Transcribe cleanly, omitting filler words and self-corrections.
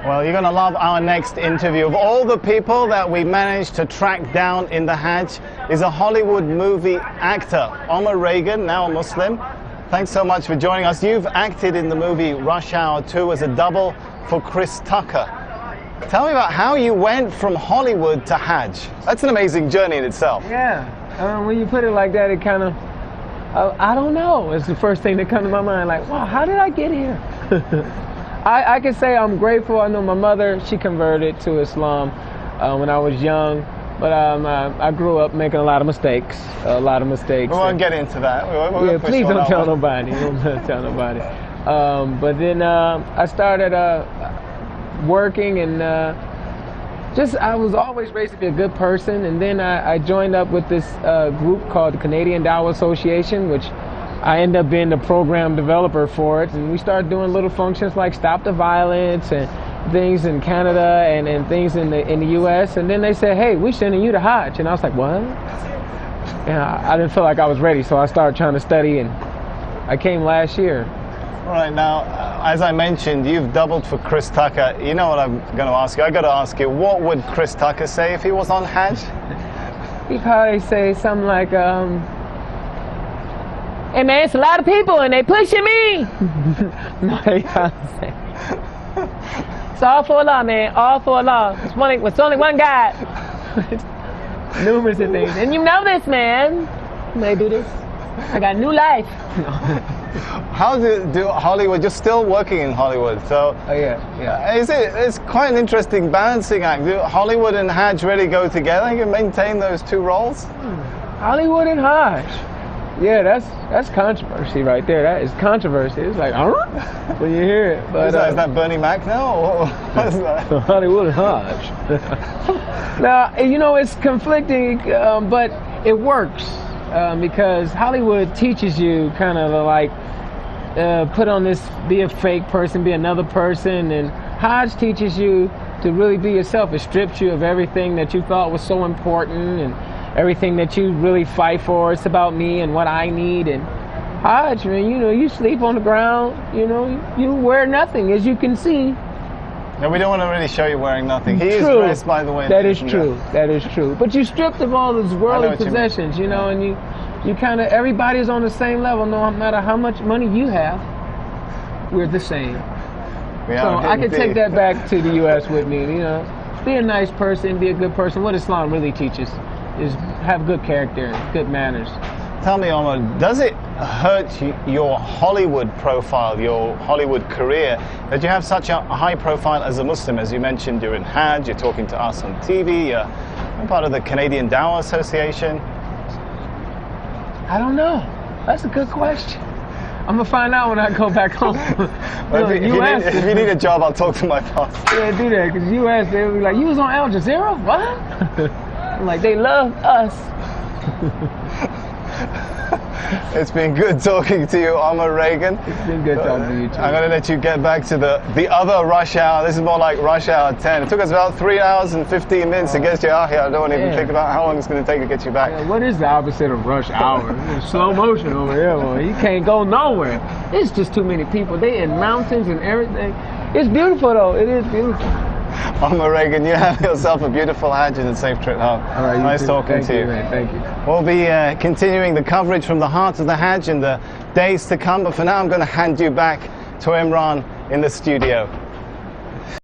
Well, you're going to love our next interview. Of all the people that we managed to track down in the Hajj is a Hollywood movie actor, Omar Reagan, now a Muslim. Thanks so much for joining us. You've acted in the movie Rush Hour 2 as a double for Chris Tucker. Tell me about how you went from Hollywood to Hajj. That's an amazing journey in itself. Yeah, when you put it like that, it kind of, I don't know. It's the first thing that comes to my mind, like, wow, how did I get here? I can say I'm grateful. I know my mother, she converted to Islam when I was young, but I grew up making a lot of mistakes, We won't get into that. Yeah, please don't tell nobody. Don't tell nobody. But then I started working, and I was always raised to be a good person, and then I joined up with this group called the Canadian Dawah Association, which I ended up being the program developer for it, and we started doing little functions like Stop the Violence and things in Canada and things in the U.S. And then they said, hey, we're sending you to Hajj. And I was like, what? And I didn't feel like I was ready, so I started trying to study, and I came last year. All right, now, as I mentioned, you've doubled for Chris Tucker. You know what I'm going to ask you? I got to ask you, what would Chris Tucker say if he was on Hajj? He'd probably say something like, hey man, it's a lot of people and they pushing me. No, he can't say. It's all for Allah, man. All for Allah. It's only one God. Numerous of things. And you know this, man. You may do this. I got new life. How do Hollywood? You're still working in Hollywood, so yeah. It's quite an interesting balancing act. Do Hollywood and Hajj really go together? You can maintain those two roles. Hollywood and Hajj. Yeah, that's controversy right there. That is controversy. It's like, when you hear it. But, is that Bernie Mac now? Or what is that? Hollywood and Hajj. Now, you know, it's conflicting, but it works because Hollywood teaches you kind of like put on this, be a fake person, be another person, and Hajj teaches you to really be yourself. It strips you of everything that you thought was so important and everything that you really fight for. It's about me and what I need. And Hajj, man, you know, you sleep on the ground, you know, you wear nothing, as you can see. No, we don't want to really show you wearing nothing. He is dressed, by the way. That is true. That is true. But you stripped of all those worldly possessions, you know, and you kind of, everybody's on the same level, no matter how much money you have. We're the same. So I can take that back to the U.S. with me, you know. Be a nice person, be a good person. What Islam really teaches is have good character, good manners. Tell me, Omar, does it hurt your Hollywood profile, your Hollywood career, that you have such a high profile as a Muslim? As you mentioned, you're in Hajj, you're talking to us on TV, you're part of the Canadian Dawah Association. I don't know. That's a good question. I'm going to find out when I go back home. If you need a job, I'll talk to my boss. Yeah, do that, because U.S., they'll be like, you was on Al Jazeera? What? I'm like, they love us. It's been good talking to you, Omar Reagan. It's been good talking to you too. I'm going to let you get back to the other rush hour. This is more like rush hour 10. It took us about 3 hours and 15 minutes to get you out here. I don't want to even think about how long it's going to take to get you back. Yeah, what is the opposite of rush hour? Slow motion over here, boy. You can't go nowhere. It's just too many people. They in mountains and everything. It's beautiful though. It is beautiful. Omar Reagan, you have yourself a beautiful Hajj and a safe trip home. All right, nice talking to you. Man, thank you. We'll be continuing the coverage from the heart of the Hajj in the days to come, but for now I'm going to hand you back to Imran in the studio.